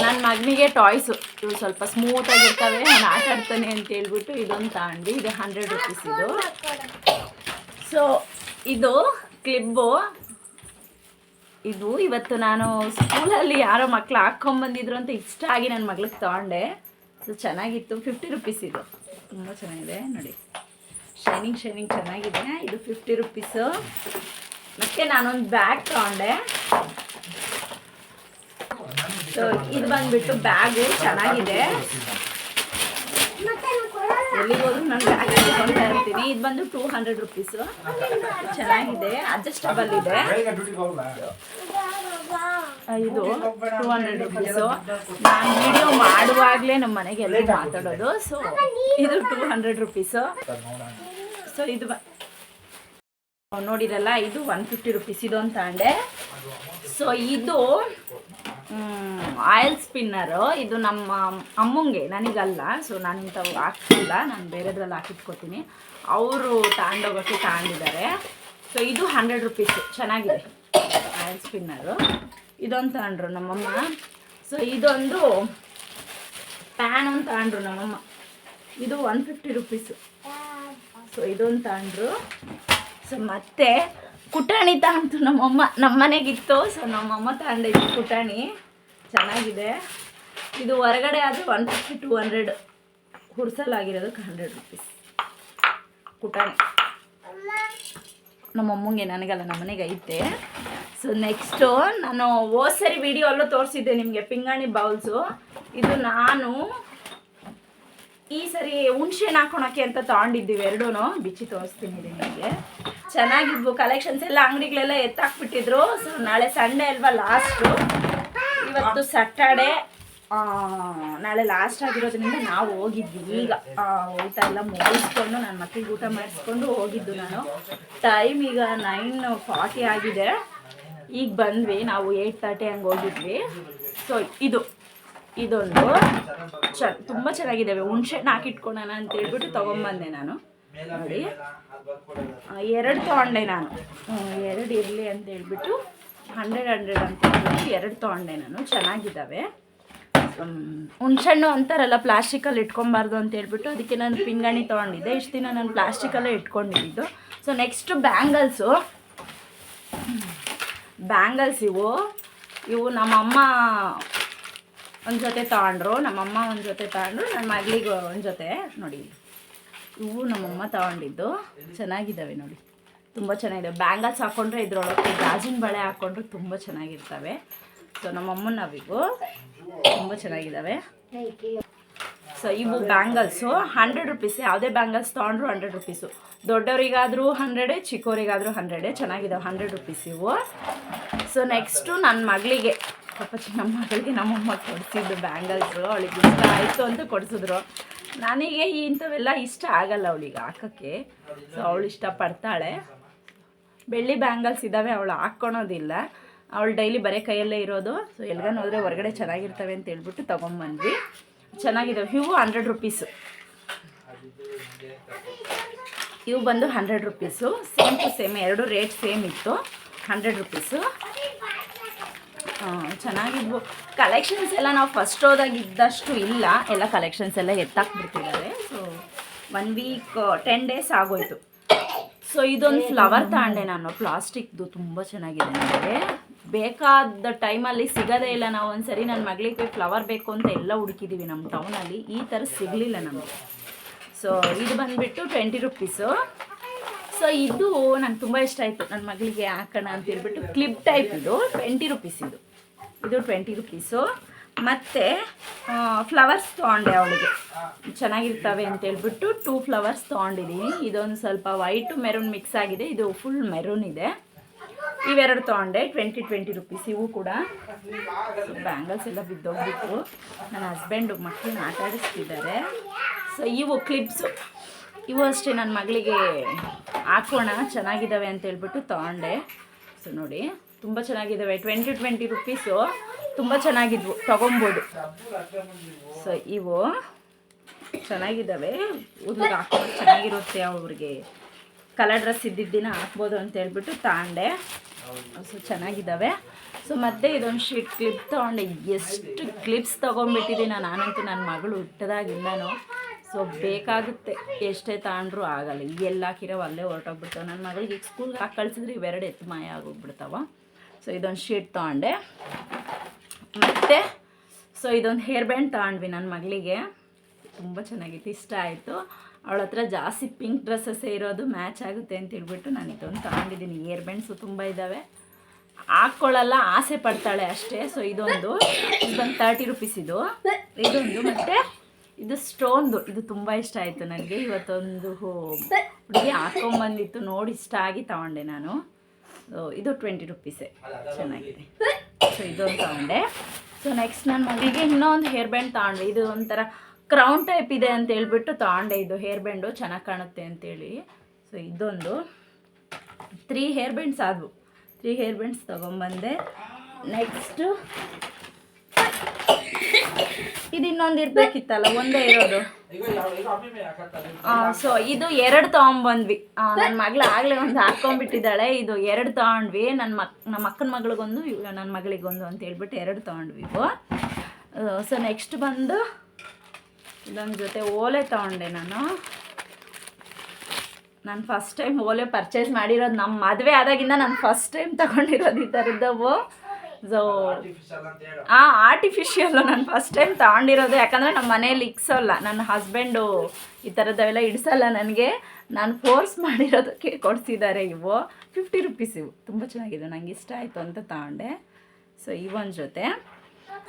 ನನ್ನ ಮಗನಿಗೆ ಟಾಯ್ಸು ಇವು ಸ್ವಲ್ಪ ಸ್ಮೂತಾಗಿರ್ತವೆ, ನಾನು ಆಟ ಆಡ್ತಾನೆ ಅಂತ ಹೇಳ್ಬಿಟ್ಟು ಇದೊಂದು ತಗೊಂಡು, ಇದು 100 ರುಪೀಸ್ ಇದು. ಸೊ ಇದು ಕ್ಲಿಬ್ಬು. ಇದು ಇವತ್ತು ನಾನು ಸ್ಕೂಲಲ್ಲಿ ಯಾರೋ ಮಕ್ಕಳು ಹಾಕ್ಕೊಂಬಂದಿದ್ರು ಅಂತ ಇಷ್ಟ ಆಗಿ ನನ್ನ ಮಗಳಿಗೆ ತೊಗೊಂಡೆ. ಸೊ ಚೆನ್ನಾಗಿತ್ತು, 50 ರುಪೀಸ್ ಇದು, ತುಂಬ ಚೆನ್ನಾಗಿದೆ ನೋಡಿ, ಶೈನಿಂಗ್ ಚೆನ್ನಾಗಿದೆ. ಇದು 50 ರುಪೀಸು. ಮತ್ತು ನಾನೊಂದು ಬ್ಯಾಗ್ ತೊಗೊಂಡೆ. ಸೊ ಇದು ಬಂದುಬಿಟ್ಟು ಬ್ಯಾಗು ಚೆನ್ನಾಗಿದೆ, ಎಲ್ಲಿಗೋದ್ರೂ ನಾನು ಬ್ಯಾಗ್ ತೊಗೊಳ್ತಾ ಇರ್ತೀನಿ. ಇದು ಬಂದು 200 ರುಪೀಸು, ಚೆನ್ನಾಗಿದೆ, ಅಡ್ಜಸ್ಟಬಲ್ ಇದೆ. ಇದು 200 ರುಪೀಸು. ನಾನು ವಿಡಿಯೋ ಮಾಡುವಾಗಲೇ ನಮ್ಮ ಮನೆಗೆ ಎಲ್ಲರೂ ಮಾತಾಡೋದು. ಸೊ ಇದು 200 ರುಪೀಸು. ಸೊ ಇದು ನೋಡಿರಲ್ಲ, ಇದು 150 ರುಪೀಸ್ ಇದು ಅಂತ ತಗೊಂಡೆ. ಸೊ ಇದು ಆಯಿಲ್ ಸ್ಪಿನ್ನರು. ಇದು ನಮ್ಮ ಅಮ್ಮಂಗೆ, ನನಗಲ್ಲ. ಸೊ ನಾನು ಇಂಥವು ಹಾಕ್ತಿಲ್ಲ, ನಾನು ಬೇರೆದ್ರಲ್ಲಿ ಹಾಕಿಟ್ಕೋತೀನಿ. ಅವರು ತಗೊಂಡೋಗೋಕ್ಕೆ ತಗೊಂಡಿದ್ದಾರೆ. ಸೊ ಇದು 100 ರುಪೀಸು, ಚೆನ್ನಾಗಿದೆ ಆಯಿಲ್ ಸ್ಪಿನ್ನರು. ಇದೊಂದು ತಗೊಂಡ್ರು ನಮ್ಮಮ್ಮ. ಸೊ ಇದೊಂದು ಪ್ಯಾನ್ ಅಂತ ತಗೊಂಡ್ರು ನಮ್ಮಮ್ಮ, ಇದು 150 ರುಪೀಸು. ಸೊ ಇದೊಂದು ತಗೊಂಡ್ರು. ಸೊ ಮತ್ತೆ ಕುಟಾಣಿ ತಗೊಂಡು ನಮ್ಮಮ್ಮ, ನಮ್ಮ ಮನೆಗಿತ್ತು. ಸೊ ನಮ್ಮಮ್ಮ ತಗೊಂಡಿದ್ದು ಕುಟಾಣಿ, ಚೆನ್ನಾಗಿದೆ. ಇದು ಹೊರಗಡೆ ಆದರೆ 150 200, ಹುರ್ಸಲಾಗಿರೋದಕ್ಕೆ 100 ರುಪೀಸ್ ಕುಟಾಣಿ. ನಮ್ಮಮ್ಮಂಗೆ, ನನಗಲ್ಲ, ನಮ್ಮ ಮನೆಗೆ ಐತೆ. ಸೊ ನೆಕ್ಸ್ಟು ನಾನು ಸರಿ ವಿಡಿಯೋ ಅಲ್ಲೂ ತೋರಿಸಿದ್ದೆ ನಿಮಗೆ ಪಿಂಗಾಣಿ ಬೌಲ್ಸು. ಇದು ನಾನು ಈ ಸರಿ ಹುಣ್ಸೆಹಣ್ಣು ಹಾಕೊಳಕ್ಕೆ ಅಂತ ತೊಗೊಂಡಿದ್ದೀವಿ ಎರಡೂ, ಬಿಚ್ಚಿ ತೋರಿಸ್ತೀನಿ ನಿಮಗೆ. ಚೆನ್ನಾಗಿದ್ವು ಕಲೆಕ್ಷನ್ಸ್ ಎಲ್ಲ, ಅಂಗಡಿಗಳೆಲ್ಲ ಎತ್ತಾಕ್ಬಿಟ್ಟಿದ್ರು. ಸೊ ನಾಳೆ ಸಂಡೇ ಅಲ್ವಾ ಲಾಸ್ಟು, ಇವತ್ತು ಸ್ಯಾಟರ್ಡೇ, ನಾಳೆ ಲಾಸ್ಟ್ ಆಗಿರೋದ್ರಿಂದ ನಾವು ಹೋಗಿದ್ವಿ. ಈಗ ಊಟ ಎಲ್ಲ ಮುಗಿಸ್ಕೊಂಡು ನನ್ನ ಮಕ್ಕಳಿಗೆ ಊಟ ಮಾಡಿಸ್ಕೊಂಡು ಹೋಗಿದ್ದು ನಾನು. ಟೈಮ್ ಈಗ 9:40 ಆಗಿದೆ. ಈಗ ಬಂದ್ವಿ ನಾವು, 8:30 ಹಂಗೆ ಹೋಗಿದ್ವಿ. ಸೊ ಇದೊಂದು ತುಂಬ ಚೆನ್ನಾಗಿದ್ದಾವೆ. ಹುಣ್ಸೆಹಣ್ಣು ಹಾಕಿಟ್ಕೊಳ್ಳೋಣ ಅಂತ ಹೇಳ್ಬಿಟ್ಟು ತೊಗೊಂಬಂದೆ ನಾನು. ನೋಡಿ 2 ತೊಗೊಂಡೆ ನಾನು, 2 ಇರಲಿ ಅಂತ ಹೇಳ್ಬಿಟ್ಟು 100 ಅಂತ ಹೇಳ್ಬಿಟ್ಟು 2 ತೊಗೊಂಡೆ ನಾನು. ಚೆನ್ನಾಗಿದ್ದಾವೆ. ಹುಣ್ಸೆಹಣ್ಣು ಅಂತಾರಲ್ಲ ಪ್ಲಾಸ್ಟಿಕಲ್ಲಿ ಇಟ್ಕೊಬಾರ್ದು ಅಂತ ಹೇಳ್ಬಿಟ್ಟು ಅದಕ್ಕೆ ನಾನು ಪಿಂಗಾಣಿ ತೊಗೊಂಡಿದ್ದೆ. ಇಷ್ಟು ದಿನ ನಾನು ಪ್ಲಾಸ್ಟಿಕಲ್ಲೇ ಇಟ್ಕೊಂಡಿದ್ದು. ಸೊ ನೆಕ್ಸ್ಟು ಬ್ಯಾಂಗಲ್ಸ್ ಇವು ನಮ್ಮಮ್ಮ ಒಂದು ಜೊತೆ ತೊಗೊಂಡ್ರು, ನಮ್ಮಮ್ಮ ಒಂದು ಜೊತೆ ತೊಗೊಂಡ್ರು, ನನ್ನ ಮಗಳಿಗೆ ಒಂದು ಜೊತೆ. ನೋಡಿ ಇವು ನಮ್ಮಮ್ಮ ತೊಗೊಂಡಿದ್ದು, ಚೆನ್ನಾಗಿದ್ದಾವೆ ನೋಡಿ, ತುಂಬ ಚೆನ್ನಾಗಿದ್ದಾವೆ. ಬ್ಯಾಂಗಲ್ಸ್ ಹಾಕ್ಕೊಂಡ್ರೆ ಇದ್ರೊಳಗೆ ಗಾಜಿನ ಬಳೆ ಹಾಕ್ಕೊಂಡ್ರೆ ತುಂಬ ಚೆನ್ನಾಗಿರ್ತವೆ. ಸೊ ನಮ್ಮಮ್ಮನವಿಗೂ ತುಂಬ ಚೆನ್ನಾಗಿದ್ದಾವೆ. ಸೊ ಇವು ಬ್ಯಾಂಗಲ್ಸು 100 ರುಪೀಸ್. ಯಾವುದೇ ಬ್ಯಾಂಗಲ್ಸ್ ತೊಗೊಂಡ್ರು 100 ರುಪೀಸು. ದೊಡ್ಡವರಿಗಾದರೂ 100, ಚಿಕ್ಕವರಿಗಾದರೂ 100. ಚೆನ್ನಾಗಿದ್ದಾವೆ, 100 ರುಪೀಸ್ ಇವು. ಸೊ ನೆಕ್ಸ್ಟು ನನ್ನ ಮಗಳಿಗೆ, ನಮ್ಮ ಮಗಳಿಗೆ ನಮ್ಮಮ್ಮ ಕೊಡಿಸಿದ್ದು ಬ್ಯಾಂಗಲ್ಸು. ಅವಳಿಗೆ ಇಷ್ಟ ಆಯಿತು ಅಂತ ಕೊಡಿಸಿದ್ರು. ನನಗೆ ಇಂಥವೆಲ್ಲ ಇಷ್ಟ ಆಗಲ್ಲ ಅವಳಿಗೆ ಹಾಕೋಕ್ಕೆ. ಸೊ ಅವಳು ಇಷ್ಟಪಡ್ತಾಳೆ. ಬೆಳ್ಳಿ ಬ್ಯಾಂಗಲ್ಸ್ ಇದ್ದಾವೆ, ಅವಳು ಹಾಕ್ಕೊಳೋದಿಲ್ಲ. ಅವಳು ಡೈಲಿ ಬರೀ ಕೈಯಲ್ಲೇ ಇರೋದು. ಸೊ ಎಲ್ಗನ ಹೋದರೆ ಹೊರಗಡೆ ಚೆನ್ನಾಗಿರ್ತವೆ ಅಂತ ಹೇಳ್ಬಿಟ್ಟು ತೊಗೊಂಬಂದ್ವಿ. ಚೆನ್ನಾಗಿದ್ದಾವೆ. ಇವು 100 ರುಪೀಸು. ಇವು ಬಂದು 100 ರುಪೀಸು. ಸೇಮ್ ಟು ಸೇಮ್, ಎರಡು ರೇಟ್ ಸೇಮ್ ಇತ್ತು. 100 ರುಪೀಸು. ಚೆನ್ನಾಗಿದ್ವು ಕಲೆಕ್ಷನ್ಸ್ ಎಲ್ಲ. ನಾವು ಫಸ್ಟ್ ಹೋದಾಗ ಇದ್ದಷ್ಟು ಇಲ್ಲ, ಎಲ್ಲ ಕಲೆಕ್ಷನ್ಸ್ ಎಲ್ಲ ಎತ್ತಾಕ್ಬಿಡ್ತಿದ್ದಾರೆ. ಸೊ 1 ವೀಕ್ 10 ಡೇಸ್ ಆಗೋಯ್ತು. ಸೊ ಇದೊಂದು ಫ್ಲವರ್ ತಗೊಂಡೆ ನಾನು, ಪ್ಲಾಸ್ಟಿಕ್ದು, ತುಂಬ ಚೆನ್ನಾಗಿದೆ. ನನಗೆ ಬೇಕಾದ ಟೈಮಲ್ಲಿ ಸಿಗೋದೇ ಇಲ್ಲ. ನಾವು ಒಂದು ಸರಿ ನನ್ನ ಮಗಳಿಗೆ ಫ್ಲವರ್ ಬೇಕು ಅಂತ ಎಲ್ಲ ಹುಡುಕಿದ್ದೀವಿ ನಮ್ಮ ಟೌನಲ್ಲಿ, ಈ ಥರ ಸಿಗಲಿಲ್ಲ ನಮಗೆ. ಸೊ ಇದು ಬಂದುಬಿಟ್ಟು 20 ರುಪೀಸು. ಸೊ ಇದು ನಂಗೆ ತುಂಬ ಇಷ್ಟ ಆಯಿತು, ನನ್ನ ಮಗಳಿಗೆ ಹಾಕೋಣ ಅಂತ ಹೇಳ್ಬಿಟ್ಟು. ಕ್ಲಿಪ್ ಟೈಪ್ ಇದು 20 ರುಪೀಸ್. ಇದು 20 ರುಪೀಸು. ಮತ್ತು ಫ್ಲವರ್ಸ್ ತೊಗೊಂಡೆ ಅವಳಿಗೆ ಚೆನ್ನಾಗಿರ್ತವೆ ಅಂತೇಳ್ಬಿಟ್ಟು 2 ಫ್ಲವರ್ಸ್ ತೊಗೊಂಡಿದ್ದೀನಿ. ಇದೊಂದು ಸ್ವಲ್ಪ ವೈಟು ಮೆರೂನ್ ಮಿಕ್ಸ್ ಆಗಿದೆ, ಇದು ಫುಲ್ ಮೆರೂನ್ ಇದೆ. ಇವೆರಡು ತೊಗೊಂಡೆ 20 ರುಪೀಸ್. ಇವು ಕೂಡ ಬ್ಯಾಂಗಲ್ಸ್ ಎಲ್ಲ ಬಿದ್ದೋಗ್ಬಿಟ್ಟು ನನ್ನ ಹಸ್ಬೆಂಡು ಮಕ್ಕಳನ್ನ ಆಟ ಆಡಿಸ್ತಿದ್ದಾರೆ. ಸೊ ಇವು ಕ್ಲಿಪ್ಸು, ಇವು ಅಷ್ಟೇ ನನ್ನ ಮಗಳಿಗೆ ಹಾಕೋಣ ಚೆನ್ನಾಗಿದ್ದಾವೆ ಅಂತೇಳ್ಬಿಟ್ಟು ತೊಗೊಂಡೆ. ಸೊ ನೋಡಿ ತುಂಬ ಚೆನ್ನಾಗಿದ್ದಾವೆ, 20 ರುಪೀಸು, ತುಂಬ ಚೆನ್ನಾಗಿದ್ವು, ತೊಗೊಬೋದು. ಸೊ ಇವು ಚೆನ್ನಾಗಿದ್ದಾವೆ, ಊರಿಗೆ ಹಾಕೋದು ಚೆನ್ನಾಗಿರುತ್ತೆ, ಅವ್ರಿಗೆ ಕಲರ್ ಡ್ರೆಸ್ ಇದ್ದಿದ್ದಿನ ಹಾಕ್ಬೋದು ಅಂತ ಹೇಳ್ಬಿಟ್ಟು ತಗೊಂಡೆ. ಸೊ ಚೆನ್ನಾಗಿದ್ದಾವೆ. ಸೊ ಮತ್ತೆ ಇದೊಂದು ಶೀಟ್ ಕ್ಲಿಪ್ ತೊಗೊಂಡೆ. ಎಷ್ಟು ಕ್ಲಿಪ್ಸ್ ತೊಗೊಂಡ್ಬಿಟ್ಟಿದ್ದೀನಿ ನಾನಂತೂ, ನನ್ನ ಮಗಳು ಹುಟ್ಟದಾಗಿಂದನೂ. ಸೊ ಬೇಕಾಗುತ್ತೆ, ಎಷ್ಟೇ ತಗೊಂಡ್ರೂ ಆಗಲ್ಲ, ಎಲ್ಲ ಹಾಕಿರೋ ಅಲ್ಲೇ ಹೊರಟೋಗ್ಬಿಡ್ತಾವೆ. ನನ್ನ ಮಗಳಿಗೆ ಈಗ ಸ್ಕೂಲ್ಗೆ ಹಾಕಿ ಕಳಿಸಿದ್ರೆ ಇವೆರಡು ಎತ್ತು ಮಾಯ ಆಗೋಗ್ಬಿಡ್ತಾವ. ಸೊ ಇದೊಂದು ಶೀಟ್ ತೊಗೊಂಡೆ. ಮತ್ತು ಸೊ ಇದೊಂದು ಹೇರ್ ಬ್ಯಾಂಡ್ ತೊಗೊಂಡ್ವಿ ನನ್ನ ಮಗಳಿಗೆ, ತುಂಬ ಚೆನ್ನಾಗಿತ್ತು, ಇಷ್ಟ ಆಯಿತು. ಅವಳ ಹತ್ರ ಜಾಸ್ತಿ ಪಿಂಕ್ ಡ್ರೆಸ್ಸಸ್ಸೇ ಇರೋದು, ಮ್ಯಾಚ್ ಆಗುತ್ತೆ ಅಂತ ಹೇಳ್ಬಿಟ್ಟು ನಾನು ಇದೊಂದು ತೊಗೊಂಡಿದ್ದೀನಿ. ಹೇರ್ ಬ್ಯಾಂಡ್ಸು ತುಂಬ ಇದ್ದಾವೆ, ಹಾಕ್ಕೊಳ್ಳಲ್ಲ, ಆಸೆ ಪಡ್ತಾಳೆ ಅಷ್ಟೇ. ಸೊ ಇದೊಂದು 30 ರುಪೀಸ್ ಇದೊಂದು. ಮತ್ತು ಇದು ಸ್ಟೋನ್ದು, ಇದು ತುಂಬ ಇಷ್ಟ ಆಯಿತು ನನಗೆ. ಇವತ್ತೊಂದು ಹುಡುಗಿ ಹಾಕ್ಕೊಂಬಂದಿತ್ತು, ನೋಡಿ ಇಷ್ಟ ಆಗಿ ತೊಗೊಂಡೆ ನಾನು. ಇದು 20 ರುಪೀಸೇ, ಚೆನ್ನಾಗಿದೆ. ಸೊ ಇದೊಂದು ತೊಗೊಂಡೆ. ಸೊ ನೆಕ್ಸ್ಟ್ ನನ್ನ ಮಗಳಿಗೆ ಇನ್ನೊಂದು ಹೇರ್ ಬ್ಯಾಂಡ್ ತೊಗೊಂಡೆ. ಇದು ಒಂಥರ ಕ್ರೌನ್ ಟೈಪ್ ಇದೆ ಅಂತ ಹೇಳ್ಬಿಟ್ಟು ತೊಗೊಂಡೆ. ಇದು ಹೇರ್ ಬ್ಯಾಂಡು ಚೆನ್ನಾಗಿ ಕಾಣುತ್ತೆ ಅಂತೇಳಿ. ಸೊ ಇದೊಂದು 3 ಹೇರ್ ಬ್ಯಾಂಡ್ಸ್ ಆದವು, 3 ಹೇರ್ ಬ್ಯಾಂಡ್ಸ್ ತೊಗೊಂಬಂದೆ. ನೆಕ್ಸ್ಟು ಇದು ಇನ್ನೊಂದು ಇರಬೇಕಿತ್ತಲ್ಲ, ಒಂದೇ ಇರೋದು. ಸೊ ಇದು 2 ತೊಗೊಂಬಂದ್ವಿ. ನನ್ನ ಮಗಳು ಆಗಲೇ ಒಂದು ಹಾಕ್ಕೊಂಡ್ಬಿಟ್ಟಿದ್ದಾಳೆ. ಇದು 2 ತೊಗೊಂಡ್ವಿ, ನಮ್ಮ ಅಕ್ಕನ ಮಗಳಿಗೊಂದು, ನನ್ನ ಮಗಳಿಗೊಂದು ಅಂತ ಹೇಳ್ಬಿಟ್ಟು 2 ತೊಗೊಂಡ್ವಿ ಇವು. ಸೊ ನೆಕ್ಸ್ಟ್ ಬಂದು ಇದೊಂದು ಜೊತೆ ಓಲೆ ತೊಗೊಂಡೆ ನಾನು ಫಸ್ಟ್ ಟೈಮ್ ಓಲೆ ಪರ್ಚೇಸ್ ಮಾಡಿರೋದು. ನಮ್ಮ ಮದುವೆ ಆದಾಗಿಂದ ನಾನು ಫಸ್ಟ್ ಟೈಮ್ ತೊಗೊಂಡಿರೋದು ಈ ಥರದ್ದವು. ಸೊ ಆರ್ಟಿಫಿಷಿಯಲ್ಲು ನಾನು ಫಸ್ಟ್ ಟೈಮ್ ತೊಗೊಂಡಿರೋದು. ಯಾಕಂದರೆ ನಮ್ಮ ಮನೇಲಿ ಇಕ್ಸೋಲ್ಲ, ನನ್ನ ಹಸ್ಬೆಂಡು ಈ ಥರದ್ದವೆಲ್ಲ ಇಡಿಸಲ್ಲ ನನಗೆ. ನಾನು ಫೋರ್ಸ್ ಮಾಡಿರೋದಕ್ಕೆ ಕೊಡಿಸಿದ್ದಾರೆ. ಇವು 50 ರುಪೀಸ್, ಇವು ತುಂಬ ಚೆನ್ನಾಗಿದೆ, ನನಗೆ ಇಷ್ಟ ಆಯಿತು ಅಂತ ತೊಗೊಂಡೆ. ಸೊ ಇವೊಂದು ಜೊತೆ.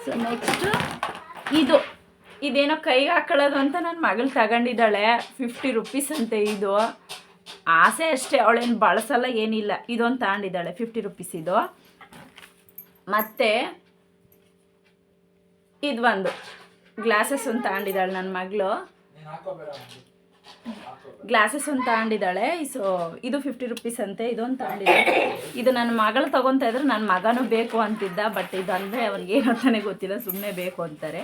ಸೊ ನೆಕ್ಸ್ಟು ಇದೇನೋ ಕೈಗೆ ಹಾಕೊಳ್ಳೋದು ಅಂತ ನನ್ನ ಮಗಳು ತಗೊಂಡಿದ್ದಾಳೆ, 50 ರುಪೀಸ್ ಅಂತೆ. ಇದು ಆಸೆ ಅಷ್ಟೇ, ಅವಳೇನು ಬಳಸಲ್ಲ ಏನಿಲ್ಲ. ಇದೊಂದು ತಗೊಂಡಿದ್ದಾಳೆ 50 ರುಪೀಸ್ ಇದು. ಮತ್ತು ಇದು ಒಂದು ಗ್ಲಾಸಸ್ ಒಂದು ತಗೊಂಡಿದ್ದಾಳೆ ನನ್ನ ಮಗಳು, ಗ್ಲಾಸಸ್ ಒಂದು ತಗೊಂಡಿದ್ದಾಳೆ. ಸೊ ಇದು 50 ರುಪೀಸ್ ಅಂತೆ. ಇದೊಂದು ತಗೊಂಡಿದ್ದಾಳೆ. ಇದು ನನ್ನ ಮಗಳು ತೊಗೊತಾ ಇದ್ರೆ ನನ್ನ ಮಗನೂ ಬೇಕು ಅಂತಿದ್ದ, ಬಟ್ ಇದು ಅಂದರೆ ಅವ್ರಿಗೆ ಏನು ಅಂತಾನೆ ಗೊತ್ತಿಲ್ಲ, ಸುಮ್ಮನೆ ಬೇಕು ಅಂತಾರೆ.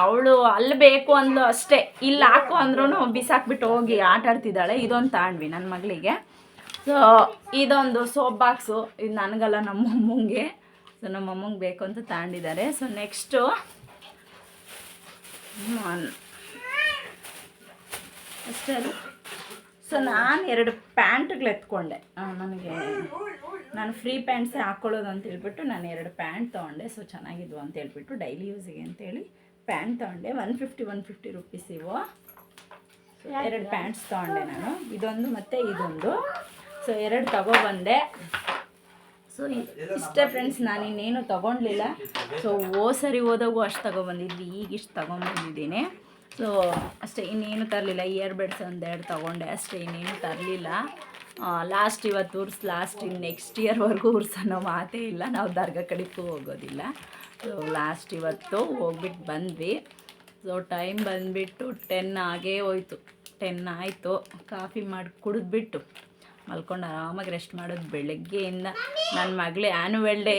ಅವಳು ಅಲ್ಲಿ ಬೇಕು ಅಂದ್ಲು ಅಷ್ಟೇ, ಇಲ್ಲಿ ಹಾಕು ಅಂದ್ರೂ ಬಿಸಾಕ್ಬಿಟ್ಟು ಹೋಗಿ ಆಟ ಆಡ್ತಿದ್ದಾಳೆ. ಇದೊಂದು ತಗೊಂಡ್ವಿ ನನ್ನ ಮಗಳಿಗೆ. ಸೊ ಇದೊಂದು ಸೋಪ್ ಬಾಕ್ಸು, ಇದು ನನಗಲ್ಲ ನಮ್ಮ ಅಮ್ಮಂಗೆ. ಸೊ ನಮ್ಮ ಅಮ್ಮಂಗೆ ಬೇಕು ಅಂತ ತಗೊಂಡಿದ್ದಾರೆ. ಸೊ ನೆಕ್ಸ್ಟು ಅಷ್ಟೇ. ಸೊ ನಾನು 2 ಪ್ಯಾಂಟ್ಗಳು ಎತ್ಕೊಂಡೆ. ನಾನು ಫ್ರೀ ಪ್ಯಾಂಟ್ಸೇ ಹಾಕ್ಕೊಳ್ಳೋದು ಅಂತ ಹೇಳ್ಬಿಟ್ಟು ನಾನು 2 ಪ್ಯಾಂಟ್ ತೊಗೊಂಡೆ. ಸೊ ಚೆನ್ನಾಗಿದ್ವು ಅಂತ ಹೇಳ್ಬಿಟ್ಟು ಡೈಲಿ ಯೂಸಿಗೆ ಅಂತೇಳಿ ಪ್ಯಾಂಟ್ ತೊಗೊಂಡೆ. 150 ರುಪೀಸ್ ಇವು. 2 ಪ್ಯಾಂಟ್ಸ್ ತೊಗೊಂಡೆ ನಾನು, ಇದೊಂದು ಮತ್ತು ಇದೊಂದು. ಸೊ 2 ತೊಗೊಬಂದೆ. ಸೊ ಇಷ್ಟೇ ಫ್ರೆಂಡ್ಸ್, ನಾನು ಇನ್ನೇನು ತೊಗೊಂಡ್ಲಿಲ್ಲ. ಸೊ ಸರಿ ಹೋದಾಗೂ ಅಷ್ಟು ತೊಗೊಬಂದಿದ್ವಿ, ಈಗ ಇಷ್ಟು ತೊಗೊಂಬಂದಿದ್ದೀನಿ. ಸೊ ಅಷ್ಟೇ, ಇನ್ನೇನು ತರಲಿಲ್ಲ. ಇಯರ್ಬಡ್ಸ್ 2 ತೊಗೊಂಡೆ ಅಷ್ಟೇ, ಇನ್ನೇನು ತರಲಿಲ್ಲ. ಲಾಸ್ಟ್ ಇವತ್ತು ಲಾಸ್ಟ್ ನೆಕ್ಸ್ಟ್ ಇಯರ್ವರೆಗೂ ಅನ್ನೋ ಮಾತೇ ಇಲ್ಲ. ನಾವು ದರ್ಗಾ ಕಡೆಗೂ ಹೋಗೋದಿಲ್ಲ. ಸೊ ಲಾಸ್ಟ್ ಇವತ್ತು ಹೋಗ್ಬಿಟ್ಟು ಬಂದ್ವಿ. ಸೊ ಟೈಮ್ ಬಂದುಬಿಟ್ಟು 10 ಆಗೇ ಹೋಯ್ತು, 10 ಆಯಿತು. ಕಾಫಿ ಮಾಡಿ ಕುಡಿದ್ಬಿಟ್ಟು ಮಲ್ಕೊಂಡು ಆರಾಮಾಗಿ ರೆಸ್ಟ್ ಮಾಡೋದು ಬೆಳಗ್ಗೆಯಿಂದ. ನನ್ನ ಮಗಳೇ ಆ್ಯನ್ಯುವಲ್ ಡೇ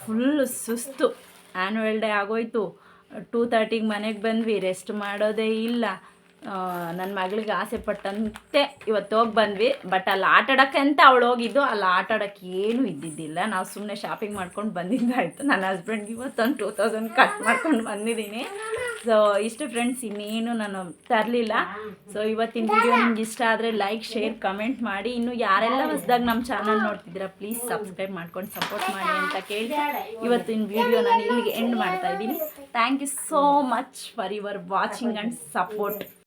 ಫುಲ್ಲು ಸುಸ್ತು, ಆ್ಯನ್ಯುವಲ್ ಡೇ ಆಗೋಯ್ತು. 2:30ಗೆ ಮನೆಗೆ ಬಂದ್ವಿ, ರೆಸ್ಟ್ ಮಾಡೋದೇ ಇಲ್ಲ. ನನ್ನ ಮಗಳಿಗೆ ಆಸೆ ಪಟ್ಟಂತೆ ಇವತ್ತು ಹೋಗಿ ಬಂದ್ವಿ. ಬಟ್ ಅಲ್ಲಿ ಆಟಾಡೋಕ್ಕೆ ಅಂತ ಅವಳು ಹೋಗಿದ್ದು, ಅಲ್ಲಿ ಆಟಾಡೋಕ್ಕೆ ಏನೂ ಇದ್ದಿದ್ದಿಲ್ಲ. ನಾವು ಸುಮ್ಮನೆ ಶಾಪಿಂಗ್ ಮಾಡ್ಕೊಂಡು ಬಂದಿದ್ದಾಯಿತು. ನನ್ನ ಹಸ್ಬೆಂಡ್ಗೆ ಇವತ್ತೊಂದು 2000 ಕಟ್ ಮಾಡ್ಕೊಂಡು ಬಂದಿದ್ದೀನಿ. ಸೊ ಇಷ್ಟು ಫ್ರೆಂಡ್ಸ್, ಇನ್ನೇನು ನಾನು ತರಲಿಲ್ಲ. ಸೊ ಇವತ್ತಿನ ವಿಡಿಯೋ ನಿಮ್ಗೆ ಇಷ್ಟ ಆದರೆ ಲೈಕ್, ಶೇರ್, ಕಮೆಂಟ್ ಮಾಡಿ. ಇನ್ನು ಯಾರೆಲ್ಲ ಹೊಸದಾಗಿ ನಮ್ಮ ಚಾನಲ್ ನೋಡ್ತಿದ್ದೀರಾ ಪ್ಲೀಸ್ ಸಬ್ಸ್ಕ್ರೈಬ್ ಮಾಡ್ಕೊಂಡು ಸಪೋರ್ಟ್ ಮಾಡಿ ಅಂತ ಕೇಳಿ ಇವತ್ತಿನ ವಿಡಿಯೋ ನಾನು ಇಲ್ಲಿಗೆ ಎಂಡ್ ಮಾಡ್ತಾ ಇದ್ದೀನಿ. Thank you so much for your watching and support.